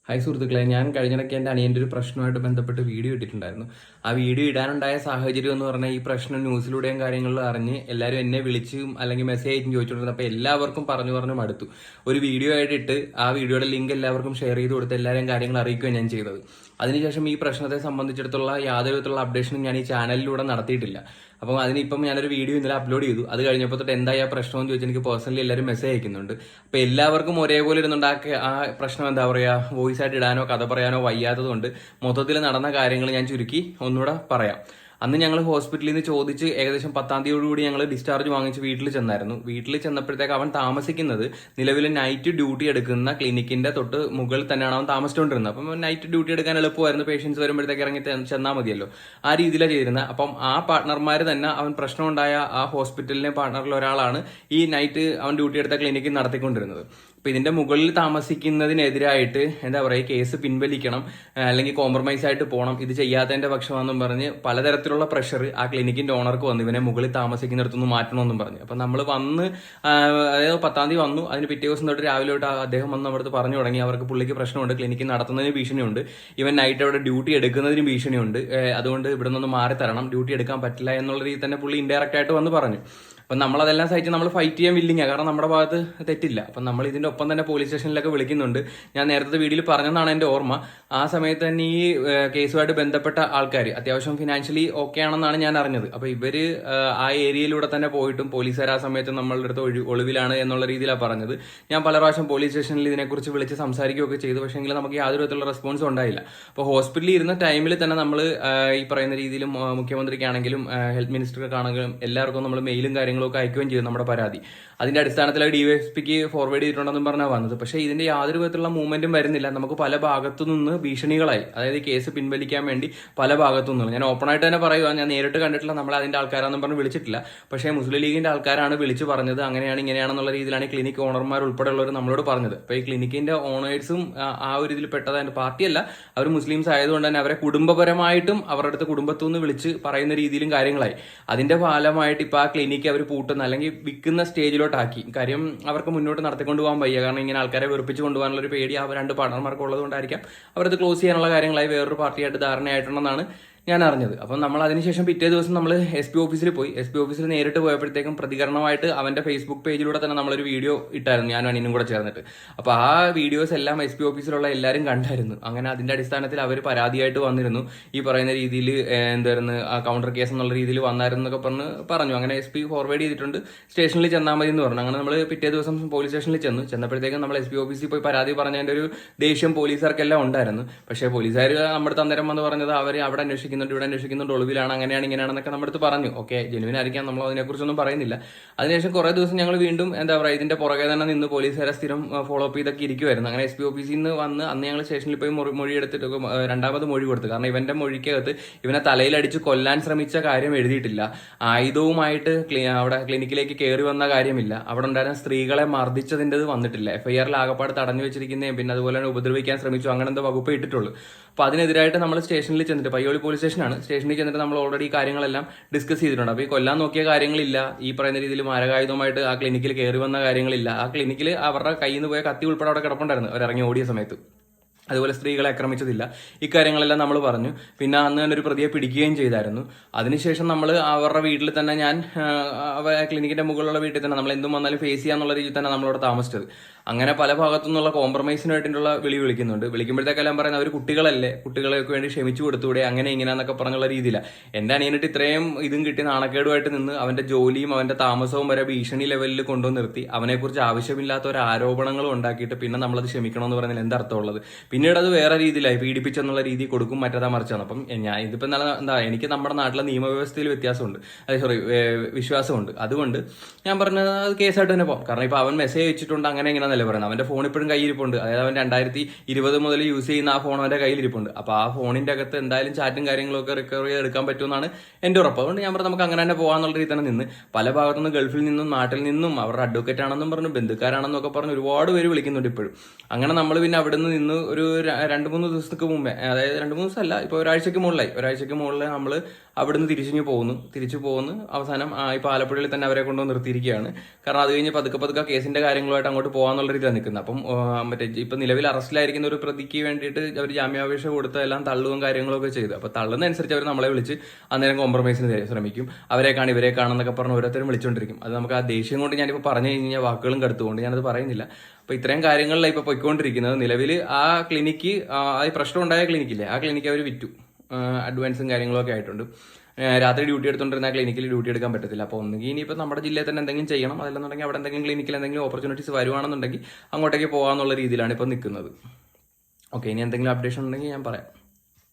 Hi സുഹൃത്തുക്കളെ, ഞാൻ കഴിഞ്ഞിടയ്ക്ക് എൻ്റെ അനിയൻ്റെ ഒരു പ്രശ്നമായിട്ട് ബന്ധപ്പെട്ട് വീഡിയോ ഇട്ടിട്ടുണ്ടായിരുന്നു. ആ വീഡിയോ ഇടാനുണ്ടായ സാഹചര്യം എന്ന് പറഞ്ഞാൽ ഈ പ്രശ്നം ന്യൂസിലൂടെയും കാര്യങ്ങളിലും അറിഞ്ഞ് എല്ലാവരും എന്നെ വിളിച്ചും അല്ലെങ്കിൽ മെസ്സേജ് അയച്ചും ചോദിച്ചുകൊണ്ടിരുന്നത്. അപ്പോൾ എല്ലാവർക്കും പറഞ്ഞു മടുത്തു. ഒരു വീഡിയോ ആയിട്ട് ഇട്ട് ആ വീഡിയോയുടെ ലിങ്ക് എല്ലാവർക്കും ഷെയർ ചെയ്ത് കൊടുത്ത് എല്ലാവരെയും കാര്യങ്ങൾ അറിയിക്കുകയാണ് ഞാൻ ചെയ്തത്. അതിനുശേഷം ഈ പ്രശ്നത്തെ സംബന്ധിച്ചിടത്തുള്ള യാതൊരു വിധത്തിലുള്ള അപ്ഡേഷനും ഞാൻ ഈ ചാനലിലൂടെ നടത്തിയിട്ടില്ല. അപ്പം അതിനിപ്പം ഞാനൊരു വീഡിയോ ഇന്നലെ അപ്ലോഡ് ചെയ്തു. അത് കഴിഞ്ഞപ്പോൾ തൊട്ട് എന്തായി ആ പ്രശ്നം എന്ന് ചോദിച്ചാൽ എനിക്ക് പേഴ്സണലി എല്ലാവരും മെസ്സേജ് അയക്കുന്നുണ്ട്. അപ്പോൾ എല്ലാവർക്കും ഒരേപോലെ ഇരുന്നുണ്ട് ആ പ്രശ്നം എന്താ പറയുക, വോയിസ് ആയിട്ട് ഇടാനോ കഥ പറയാനോ വയ്യാത്തതുകൊണ്ട് മൊത്തത്തിൽ നടന്ന കാര്യങ്ങൾ ഞാൻ ചുരുക്കി ഒന്നുകൂടെ പറയാം. അന്ന് ഞങ്ങൾ ഹോസ്പിറ്റലിൽ നിന്ന് ചോദിച്ച് ഏകദേശം 10-ാം തീയതിയോടുകൂടി ഞങ്ങൾ ഡിസ്ചാർജ് വാങ്ങിച്ച് വീട്ടിൽ ചെന്നായിരുന്നു. വീട്ടിൽ ചെന്നപ്പോഴത്തേക്ക് അവൻ താമസിക്കുന്നത് നിലവിൽ നൈറ്റ് ഡ്യൂട്ടി എടുക്കുന്ന ക്ലിനിക്കിന്റെ തൊട്ട് മുകളിൽ തന്നെയാണ് അവൻ താമസിച്ചുകൊണ്ടിരുന്നത്. അപ്പം നൈറ്റ് ഡ്യൂട്ടി എടുക്കാൻ എളുപ്പമായിരുന്നു, പേഷ്യൻസ് വരുമ്പോഴത്തേക്ക് ഇറങ്ങി ചെന്നാൽ മതിയല്ലോ. ആ രീതിയിലാണ് ചെയ്തിരുന്നത്. അപ്പം ആ പാർട്ട്ണർമാർ തന്നെ അവൻ പ്രശ്നമുണ്ടായ ആ ഹോസ്പിറ്റലിലെ പാർട്ട്ണറിൽ ഒരാളാണ് ഈ നൈറ്റ് അവൻ ഡ്യൂട്ടി എടുത്ത ക്ലിനിക്കിൽ നടത്തിക്കൊണ്ടിരുന്നത്. അപ്പൊ ഇതിന്റെ മുകളിൽ താമസിക്കുന്നതിനെതിരായിട്ട് എന്താ പറയുക, കേസ് പിൻവലിക്കണം അല്ലെങ്കിൽ കോംപ്രമൈസ് ആയിട്ട് പോകണം, ഇത് ചെയ്യാത്തതിന്റെ പക്ഷമാണെന്നും പറഞ്ഞ് പലതരത്തിലുള്ള പ്രഷർ ആ ക്ലിനിക്കിന്റെ ഓണർക്ക് വന്നു, ഇവനെ മുകളിൽ താമസിക്കുന്നിടത്തുനിന്ന് മാറ്റണമെന്നും പറഞ്ഞു. അപ്പൊ നമ്മൾ വന്ന് അതായത് 10-ാം തീയതി വന്നു. അതിന് പിറ്റേ ദിവസം തൊട്ട് രാവിലെ തൊട്ട് അദ്ദേഹം വന്ന് നമ്മുടെ പറഞ്ഞു തുടങ്ങി, അവർക്ക് പുള്ളിക്ക് പ്രശ്നമുണ്ട്, ക്ലിനിക്ക് നടത്തുന്നതിന് ഭീഷണിയുണ്ട്, ഇവൻ നൈറ്റ് അവിടെ ഡ്യൂട്ടി എടുക്കുന്നതിന് ഭീഷണിയുണ്ട്, അതുകൊണ്ട് ഇവിടെ നിന്ന് മാറി തരണം, ഡ്യൂട്ടി എടുക്കാൻ പറ്റില്ല എന്നുള്ള രീതിയിൽ തന്നെ പുള്ളി ഇൻഡയറക്റ്റ് ആയിട്ട് വന്ന് പറഞ്ഞു. അപ്പം നമ്മളതെല്ലാം സഹിച്ച് നമ്മൾ ഫൈറ്റ് ചെയ്യാൻ വില്ലിങ്ങാണ്, കാരണം നമ്മുടെ ഭാഗത്ത് തെറ്റില്ല. അപ്പം നമ്മൾ ഇതിൻ്റെ ഒപ്പം തന്നെ പോലീസ് സ്റ്റേഷനിലൊക്കെ വിളിക്കുന്നുണ്ട്. ഞാൻ നേരത്തെ വീഡിയോയിൽ പറഞ്ഞതാണ് എൻ്റെ ഓർമ്മ. ആ സമയത്ത് തന്നെ ഈ കേസുമായിട്ട് ബന്ധപ്പെട്ട ആൾക്കാർ അത്യാവശ്യം ഫിനാൻഷ്യലി ഓക്കെ ആണെന്നാണ് ഞാൻ അറിഞ്ഞത്. അപ്പോൾ ഇവർ ആ ഏരിയയിലൂടെ തന്നെ പോയിട്ടും പോലീസുകാർ ആ സമയത്ത് നമ്മളുടെ അടുത്ത് ഒളിവിലാണ് എന്നുള്ള രീതിയിലാണ് പറഞ്ഞത്. ഞാൻ പല പ്രാവശ്യം പോലീസ് സ്റ്റേഷനിൽ ഇതിനെക്കുറിച്ച് വിളിച്ച് സംസാരിക്കുകയൊക്കെ ചെയ്തു. പക്ഷേ നമുക്ക് യാതൊരു വിധത്തിലുള്ള റെസ്പോൺസും ഉണ്ടായില്ല. അപ്പോൾ ഹോസ്പിറ്റലിൽ ഇരുന്ന ടൈമിൽ തന്നെ നമ്മൾ ഈ പറയുന്ന രീതിയിൽ മുഖ്യമന്ത്രിക്കാണെങ്കിലും ഹെൽത്ത് മിനിസ്റ്റർക്കാണെങ്കിലും എല്ലാവർക്കും നമ്മൾ മെയിലും കാര്യങ്ങളൊക്കെ അയക്കുകയും ചെയ്തു നമ്മുടെ പരാതി. അതിന്റെ അടിസ്ഥാനത്തിൽ ഡിവൈഎസ്പിക്ക് ഫോർവേഡ് ചെയ്തിട്ടുണ്ടെന്നും പറഞ്ഞാൽ വന്നത്. പക്ഷേ ഇതിന്റെ യാതൊരു വിധത്തിലുള്ള മൂവ്മെന്റും വരുന്നില്ല. നമുക്ക് പല ഭാഗത്തു നിന്ന് ഭീഷണികളായി, അതായത് കേസ് പിൻവലിക്കാൻ വേണ്ടി പല ഭാഗത്തു നിന്നും. ഞാൻ ഓപ്പൺ ആയിട്ട് തന്നെ പറയുക, ഞാൻ നേരിട്ട് കണ്ടിട്ടില്ല, നമ്മൾ അതിന്റെ ആൾക്കാരാണെന്നും പറഞ്ഞ് വിളിച്ചിട്ടില്ല. പക്ഷേ മുസ്ലിം ലീഗിന്റെ ആൾക്കാരാണ് വിളിച്ചു പറഞ്ഞത്, അങ്ങനെയാണ് ഇങ്ങനെയാണെന്നുള്ള രീതിയിലാണ് ക്ലിനിക് ഓണർമാർ ഉൾപ്പെടെയുള്ളവർ നമ്മളോട് പറഞ്ഞത്. അപ്പോൾ ഈ ക്ലിനിക്കിന്റെ ഓണേഴ്സും ആ ഒരു ഇതിൽ പെട്ടതായിട്ട് പാർട്ടിയല്ല, അവർ മുസ്ലിംസ് ആയതുകൊണ്ട് തന്നെ അവരെ കുടുംബപരമായിട്ടും അവരുടെ അടുത്ത് കുടുംബത്തു നിന്ന് വിളിച്ച് പറയുന്ന രീതിയിലും കാര്യങ്ങളായി. അതിന്റെ ഫലമായിട്ട് ഇപ്പോൾ ആ ക്ലിനിക്ക് അവർ പൂട്ടുന്ന അല്ലെങ്കിൽ വിൽക്കുന്ന സ്റ്റേജിലോട്ടാക്കി. കാര്യം അവർക്ക് മുന്നോട്ട് നടത്തിക്കൊണ്ട് പോകാൻ വയ്യ, കാരണം ഇങ്ങനെ ആൾക്കാരെ വെറുപ്പിച്ച് കൊണ്ടുപോകാനുള്ള ഒരു പേടി ആ രണ്ട് പാർട്ണർമാർക്ക് ഉള്ളതുകൊണ്ടായിരിക്കാം അവരത് ക്ലോസ് ചെയ്യാനുള്ള കാര്യങ്ങളായി വേറൊരു പാർട്ടിയായിട്ട് ധാരണയായിട്ടുണ്ടെന്നാണ് ഞാൻ അറിഞ്ഞത്. അപ്പം നമ്മൾ അതിനുശേഷം പിറ്റേ ദിവസം നമ്മൾ SP ഓഫീസിൽ പോയി. SP ഓഫീസിൽ നേരിട്ട് പോയപ്പോഴത്തേക്കും പ്രതികരണമായിട്ട് അവന്റെ ഫേസ്ബുക്ക് പേജിലൂടെ തന്നെ നമ്മളൊരു വീഡിയോ ഇട്ടായിരുന്നു, ഞാനും അനിയനും കൂടെ ചേർന്നിട്ട്. അപ്പോൾ ആ വീഡിയോസ് എല്ലാം SP ഓഫീസിലുള്ള എല്ലാവരും കണ്ടായിരുന്നു. അങ്ങനെ അതിന്റെ അടിസ്ഥാനത്തിൽ അവർ പരാതിയായിട്ട് വന്നിരുന്നു. ഈ പറയുന്ന രീതിയിൽ എന്തായിരുന്നു ആ കൗണ്ടർ കേസ് എന്നുള്ള രീതിയിൽ വന്നായിരുന്നു എന്നൊക്കെ പറഞ്ഞു. അങ്ങനെ SP ഫോർവേഡ് ചെയ്തിട്ടുണ്ട്, സ്റ്റേഷനിൽ ചെന്നാൽ മതി എന്ന് പറഞ്ഞു. അങ്ങനെ നമ്മൾ പിറ്റേ ദിവസം പോലീസ് സ്റ്റേഷനിൽ ചെന്നപ്പോഴത്തേക്കും നമ്മൾ SP ഓഫീസിൽ പോയി പരാതി പറഞ്ഞതിന്റെ ഒരു ദേഷ്യം പോലീസുകാർക്കെല്ലാം ഉണ്ടായിരുന്നു. പക്ഷേ പോലീസുകാർ നമ്മുടെ അന്നേരം വന്ന് പറഞ്ഞത് അവർ അവിടെ ഇവിടെ അന്വേഷിക്കുന്നുണ്ട്, ഒളിവിലാണ്, അങ്ങനെയാണ് ഇങ്ങനെയാണെന്നൊക്കെ നമ്മുടെ അടുത്ത് പറഞ്ഞു. ഓക്കെ, ജെനുവിൻ ആയിരിക്കാം, നമ്മൾ അതിനെക്കുറിച്ചൊന്നും പറയുന്നില്ല. അതിനുശേഷം കുറേ ദിവസം ഞങ്ങൾ വീണ്ടും എന്താ പറയുക, ഇതിന്റെ പുറകെ തന്നെ നിന്ന് പോലീസുകാരെ സ്ഥിരം ഫോളോ അപ്പ് ചെയ്തൊക്കെ ഇരിക്കുമായിരുന്നു. അങ്ങനെ SP ഓഫീസിൽ നിന്ന് വന്ന് അന്ന് ഞങ്ങൾ സ്റ്റേഷനിൽ പോയി മൊഴി എടുത്തിട്ട് രണ്ടാമത് മൊഴി കൊടുത്തു. കാരണം ഇവന്റെ മൊഴിക്കകത്ത് ഇവനെ തലയിലടിച്ച് കൊല്ലാൻ ശ്രമിച്ച കാര്യം എഴുതിയിട്ടില്ല, ആയുധവുമായിട്ട് അവിടെ ക്ലിനിക്കിലേക്ക് കയറി വന്ന കാര്യമില്ല, അവിടെ ഉണ്ടായിരുന്ന സ്ത്രീകളെ മർദ്ദിച്ചതിൻ്റെത് വന്നിട്ടില്ല, FIR ആകപ്പാട് തടഞ്ഞു വെച്ചിരിക്കുന്നതും പിന്നെ അതുപോലെ തന്നെ ഉപദ്രവിക്കാൻ ശ്രമിച്ചു, അങ്ങനെ എന്തോ വകുപ്പ് ഇട്ടിട്ടുള്ളൂ. അപ്പോൾ അതിനെതിരായിട്ട് നമ്മൾ സ്റ്റേഷനിൽ ചെന്നിട്ട്, പയ്യോളി പോലീസ് സ്റ്റേഷനാണ്, സ്റ്റേഷനിൽ ചെന്നിട്ട് നമ്മൾ ഓൾറെഡി ഈ കാര്യങ്ങളെല്ലാം ഡിസ്കസ് ചെയ്തിട്ടുണ്ട്. അപ്പോൾ ഈ കൊല്ലാൻ നോക്കിയ കാര്യങ്ങളില്ല, ഈ പറയുന്ന രീതിയിൽ മാരകായുധമായിട്ട് ആ ക്ലിനിക്കിൽ കയറി വന്ന കാര്യങ്ങളില്ല, ആ ക്ലിനിക്കിൽ അവരുടെ കയ്യിൽ നിന്ന് പോയ കത്തി ഉൾപ്പെടെ അവിടെ കിടപ്പുണ്ടായിരുന്നു അവരിറങ്ങി ഓടിയ സമയത്ത്. അതുപോലെ സ്ത്രീകളെ ആക്രമിച്ചതില്ല, ഇക്കാര്യങ്ങളെല്ലാം നമ്മൾ പറഞ്ഞു. പിന്നെ അന്ന് തന്നെ ഒരു പ്രതിയെ പിടിക്കുകയും ചെയ്തായിരുന്നു. അതിനുശേഷം നമ്മൾ അവരുടെ വീട്ടിൽ തന്നെ, ഞാൻ ക്ലിനിക്കിന്റെ മുകളിലുള്ള വീട്ടിൽ തന്നെ നമ്മൾ എന്തും വന്നാലും ഫേസ് ചെയ്യാന്നുള്ള രീതിയിൽ തന്നെ നമ്മളവിടെ താമസിച്ചത്. അങ്ങനെ പല ഭാഗത്തു നിന്നുള്ള കോംപ്രമൈസിനായിട്ടുള്ള വിളിക്കുന്നുണ്ട്. വിളിക്കുമ്പോഴത്തേക്കെല്ലാം പറയുന്നത് അവർ കുട്ടികളല്ലേ, കുട്ടികളെയൊക്കെ വേണ്ടി ക്ഷമിച്ചു കൊടുത്തൂടെ, അങ്ങനെ ഇങ്ങനെയാന്നൊക്കെ പറഞ്ഞുള്ള രീതിയിലാണ്. എൻ്റെ അനിയനിട്ട് ഇത്രയും ഇതും കിട്ടി നാണക്കേടുമായിട്ട് നിന്ന് അവന്റെ ജോലിയും അവന്റെ താമസവും വരെ ഭീഷണി ലെവലിൽ കൊണ്ടുവന്ന് നിർത്തി അവനെക്കുറിച്ച് ആവശ്യമില്ലാത്ത ഒരു ആരോപണങ്ങളും ഉണ്ടാക്കിയിട്ട് പിന്നെ നമ്മളത് ക്ഷമിക്കണമെന്ന് പറയുന്നതിൽ എന്തർത്ഥമുള്ളത്? പിന്നീട് അത് വേറെ രീതിയിലായി, പീഡിപ്പിച്ചെന്നുള്ള രീതി കൊടുക്കും, മറ്റേതാ മറിച്ചാണ്. അപ്പം ഞാൻ ഇതിപ്പോൾ എന്താ, എനിക്ക് നമ്മുടെ നാട്ടിലെ നിയമവ്യവസ്ഥയിൽ വ്യത്യാസമുണ്ട്, വിശ്വാസമുണ്ട്. അതുകൊണ്ട് ഞാൻ പറഞ്ഞത് അത് കേസായിട്ട് തന്നെ പോകാം. കാരണം ഇപ്പൊ അവൻ മെസ്സേജ് അയച്ചിട്ടുണ്ട്, അങ്ങനെ എങ്ങനെയാണെന്നല്ലേ പറയുന്നത്. അവന്റെ ഫോൺ ഇപ്പോഴും കയ്യിരിപ്പുണ്ട്, അതായത് അവൻ 2020 മുതൽ യൂസ് ചെയ്യുന്ന ആ ഫോൺ അവന്റെ കയ്യിലിരിപ്പുണ്ട്. അപ്പൊ ആ ഫോണിന്റെ അകത്ത് എന്തായാലും ചാറ്റും കാര്യങ്ങളൊക്കെ റിക്കവർ ചെയ്തെടുക്കാൻ പറ്റുമെന്നാണ് എന്റെ ഉറപ്പ്. അതുകൊണ്ട് ഞാൻ പറഞ്ഞു നമുക്ക് അങ്ങനെ തന്നെ പോകാന്നുള്ള രീതിയിൽ തന്നെ നിന്ന് പല ഭാഗത്തുനിന്ന് ഗൾഫിൽ നിന്നും നാട്ടിൽ നിന്നും അവരുടെ അഡ്വക്കേറ്റ് ആണെന്നും പറഞ്ഞു, ബന്ധുക്കാരാണെന്നും ഒക്കെ പറഞ്ഞ് ഒരുപാട് പേര് വിളിക്കുന്നുണ്ട് ഇപ്പോഴും. അങ്ങനെ നമ്മൾ പിന്നെ അവിടെ നിന്ന് ഒരു 2-3 ദിവസത്തേക്ക് മുമ്പേ, അതായത് 2-3 ദിവസമല്ല, ഇപ്പോൾ ഒരാഴ്ചക്ക് മുകളിൽ നമ്മൾ അവിടുന്ന് തിരിച്ചു പോകുന്നു. അവസാനം ഇപ്പോൾ ആലപ്പുഴയിൽ തന്നെ അവരെ കൊണ്ടുവന്ന് നിർത്തിയിരിക്കുകയാണ്. കാരണം അത് കഴിഞ്ഞ് പതുക്കെ കേസിന്റെ കാര്യങ്ങളുമായിട്ട് അങ്ങോട്ട് പോകാന്നുള്ള രീതിയിലാണ് നിൽക്കുന്നത്. അപ്പം മറ്റേ ഇപ്പം നിലവിൽ അറസ്റ്റിലായിരിക്കുന്ന ഒരു പ്രതിക്ക് വേണ്ടിയിട്ട് അവർ ജാമ്യാപേക്ഷ കൊടുത്ത എല്ലാം തള്ളുകയും കാര്യങ്ങളൊക്കെ ചെയ്തു. അപ്പോൾ തള്ളുന്നതനുസരിച്ച് അവർ നമ്മളെ വിളിച്ച് അന്നേരം കോംപ്രമൈസിന് ശ്രമിക്കും. ഇവരെ കാണുന്നൊക്കെ പറഞ്ഞ് ഓരോരുത്തരും വിളിച്ചുകൊണ്ടിരിക്കും. അത് നമുക്ക് ആ ദേഷ്യം കൊണ്ട് ഞാനിപ്പോൾ പറഞ്ഞു കഴിഞ്ഞാൽ വാക്കുകളും കടുത്തുകൊണ്ട് ഞാനത് പറയുന്നില്ല. അപ്പൊ ഇത്രയും കാര്യങ്ങളിലാണ് ഇപ്പൊ പൊയ്ക്കൊണ്ടിരിക്കുന്നത്. നിലവിൽ ആ ക്ലിനിക്ക്, ആ പ്രശ്നം ഉണ്ടായ ക്ലിനിക്കില്ലേ, ആ ക്ലിനിക്ക് അവർ വിറ്റു. അഡ്വാൻസും കാര്യങ്ങളൊക്കെ ആയിട്ടുണ്ട്. രാത്രി ഡ്യൂട്ടി എടുത്തുകൊണ്ടിരുന്ന ക്ലിനിക്കിൽ ഡ്യൂട്ടി എടുക്കാൻ പറ്റത്തില്ല. അപ്പോൾ ഒന്നുകിൽ ഇനിയിപ്പോൾ നമ്മുടെ ജില്ലയിൽ തന്നെ എന്തെങ്കിലും ചെയ്യണം, അതല്ലെന്നുണ്ടെങ്കിൽ അവിടെ എന്തെങ്കിലും ക്ലിനിക്കിൽ എന്തെങ്കിലും ഓപ്പർച്യൂണിറ്റീസ് വരുവാണെന്നുണ്ടെങ്കിൽ അങ്ങോട്ടേക്ക് പോകാന്നുള്ള രീതിയിലാണ് ഇപ്പോൾ നിൽക്കുന്നത്. ഓക്കെ, ഇനി എന്തെങ്കിലും അപ്ഡേഷൻ ഉണ്ടെങ്കിൽ ഞാൻ പറയാം.